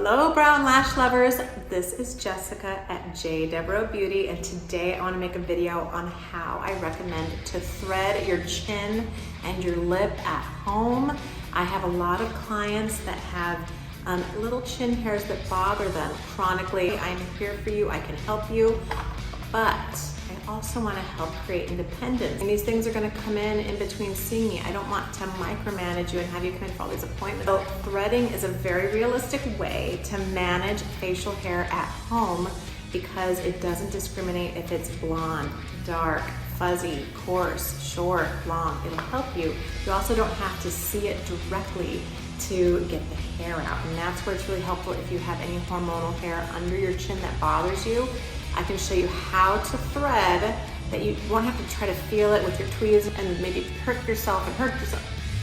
Hello brown lash lovers, this is Jessica at J. Devereaux Beauty, and today I want to make a video on how I recommend to thread your chin and your lip at home. I have a lot of clients that have little chin hairs that bother them chronically. I'm here for you, I can help you, but I also want to help create independence. And these things are going to come in between seeing me. I don't want to micromanage you and have you come in for all these appointments. So threading is a very realistic way to manage facial hair at home because it doesn't discriminate if it's blonde, dark, fuzzy, coarse, short, long. It'll help you. You also don't have to see it directly to get the hair out. And that's where it's really helpful if you have any hormonal hair under your chin that bothers you. I can show you how to thread that you won't have to try to feel it with your tweezers and maybe hurt yourself and hurt yourself.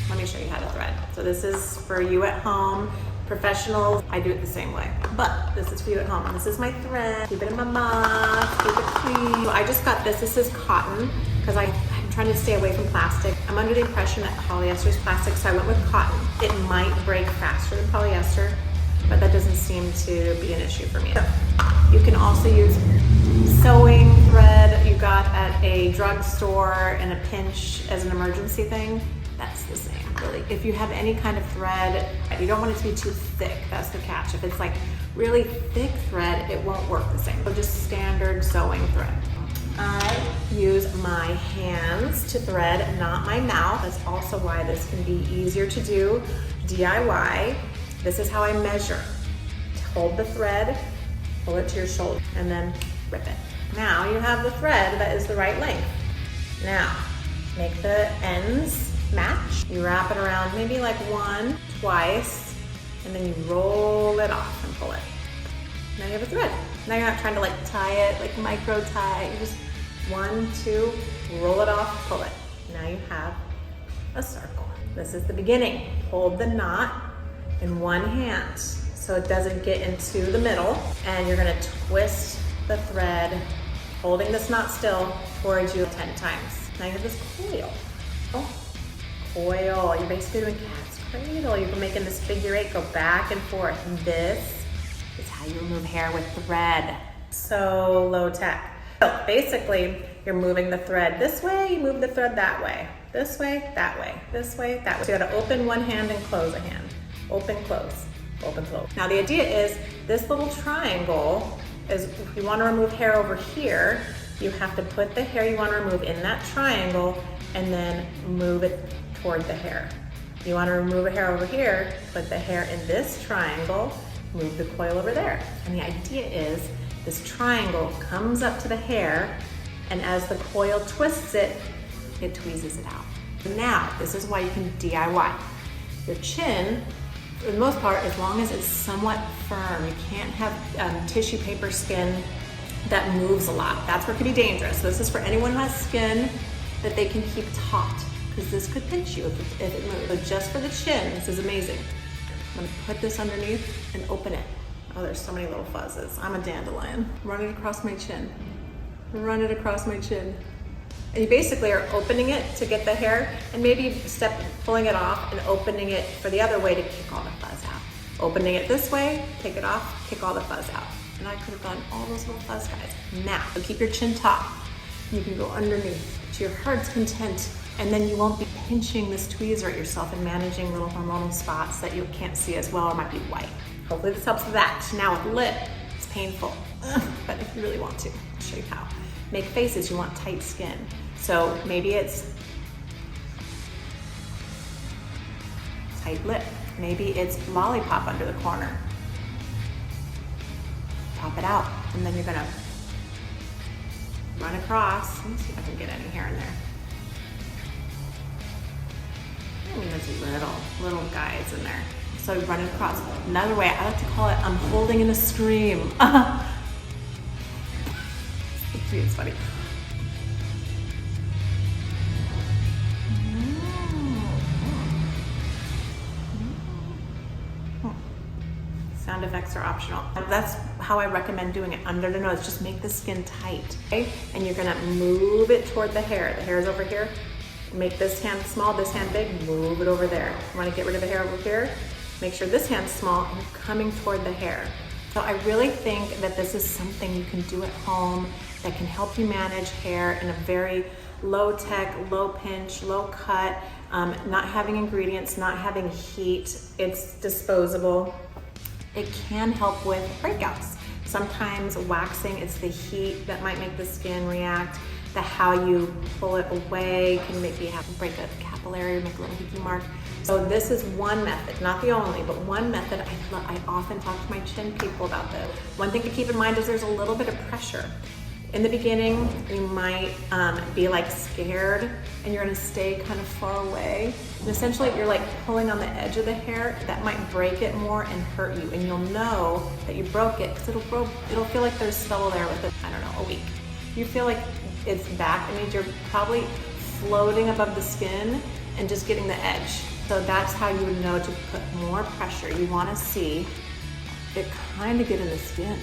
Let me show you how to thread. So this is for you at home. Professionals, I do it the same way, but this is for you at home. This is my thread. Keep it in my mouth, keep it clean. So I just got this. This is cotton because I'm trying to stay away from plastic. I'm under the impression that polyester is plastic, so I went with cotton. It might break faster than polyester, but that doesn't seem to be an issue for me. So, you can also use sewing thread you got at a drugstore in a pinch as an emergency thing. That's the same, really. If you have any kind of thread, you don't want it to be too thick. That's the catch. If it's like really thick thread, it won't work the same. So just standard sewing thread. I use my hands to thread, not my mouth. That's also why this can be easier to do DIY. This is how I measure. Hold the thread, pull it to your shoulder, and then rip it. Now you have the thread that is the right length. Now, make the ends match. You wrap it around maybe like one, twice, and then you roll it off and pull it. Now you have a thread. Now you're not trying to like tie it, like micro tie. You just 1, 2, roll it off, pull it. Now you have a circle. This is the beginning. Hold the knot in one hand so it doesn't get into the middle, and you're gonna twist the thread, holding this knot still towards you 10 times. Now you have this coil. Coil, you're basically doing cat's cradle. You're making this figure 8 go back and forth. This is how you remove hair with thread. So low tech. So basically, you're moving the thread this way, you move the thread that way. This way, that way, this way, that way. So you gotta open one hand and close a hand. Open, close, open, close. Now the idea is this little triangle is if you wanna remove hair over here, you have to put the hair you wanna remove in that triangle and then move it toward the hair. You wanna remove a hair over here, put the hair in this triangle, move the coil over there. And the idea is this triangle comes up to the hair, and as the coil twists it, it tweezes it out. Now, this is why you can DIY. Your chin, for the most part, as long as it's somewhat firm, you can't have tissue paper skin that moves a lot. That's where it can be dangerous. So this is for anyone who has skin that they can keep taut, because this could pinch you if it moves. So just for the chin, this is amazing. I'm gonna put this underneath and open it. Oh, there's so many little fuzzes. I'm a dandelion. Run it across my chin. Run it across my chin. And you basically are opening it to get the hair, and maybe pulling it off and opening it for the other way to kick all the fuzz out. Opening it this way, take it off, kick all the fuzz out. And I could have done all those little fuzz guys. Now, so keep your chin taut. You can go underneath to your heart's content, and then you won't be pinching this tweezer at yourself and managing little hormonal spots that you can't see as well or might be white. Hopefully this helps with that. Now with lip, it's painful, but if you really want to, I'll show you how. Make faces, you want tight skin. So maybe it's tight lip. Maybe it's lollipop under the corner. Pop it out, and then you're gonna run across. Let me see if I can get any hair in there. I mean, there's little guys in there. So run across. Another way, I like to call it, I'm holding in a scream. It's funny. Sound effects are optional. That's how I recommend doing it, under the nose. Just make the skin tight, okay? And you're gonna move it toward the hair. The hair is over here. Make this hand small, this hand big, move it over there. You wanna get rid of the hair over here? Make sure this hand's small and coming toward the hair. So I really think that this is something you can do at home that can help you manage hair in a very low tech, low pinch, low cut, not having ingredients, not having heat. It's disposable. It can help with breakouts. Sometimes waxing, it's the heat that might make the skin react. The how you pull it away can maybe have to break a capillary or make a little hickey mark. So this is one method, not the only, but one method. I often talk to my chin people about this. One thing to keep in mind is there's a little bit of pressure. In the beginning, you might be like scared and you're gonna stay kind of far away. And essentially you're like pulling on the edge of the hair. That might break it more and hurt you. And you'll know that you broke it because it'll feel like there's stubble there within, I don't know, a week. You feel like it's back, it means you're probably floating above the skin and just getting the edge. So that's how you would know to put more pressure. You wanna see it kind of get in the skin.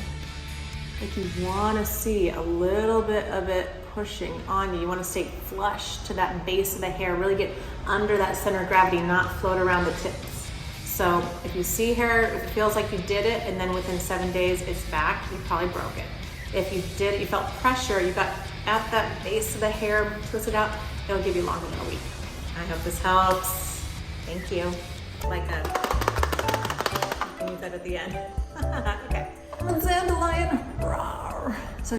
Like you wanna see a little bit of it pushing on you. You wanna stay flush to that base of the hair, really get under that center of gravity, not float around the tips. So if you see hair, if it feels like you did it and then within 7 days it's back, you probably broke it. If you did it, you felt pressure, you got at that base of the hair, twist it out, it'll give you longer than a week. I hope this helps. Thank you. Like you can use that at the end. Okay. Dandelion. Rawr. So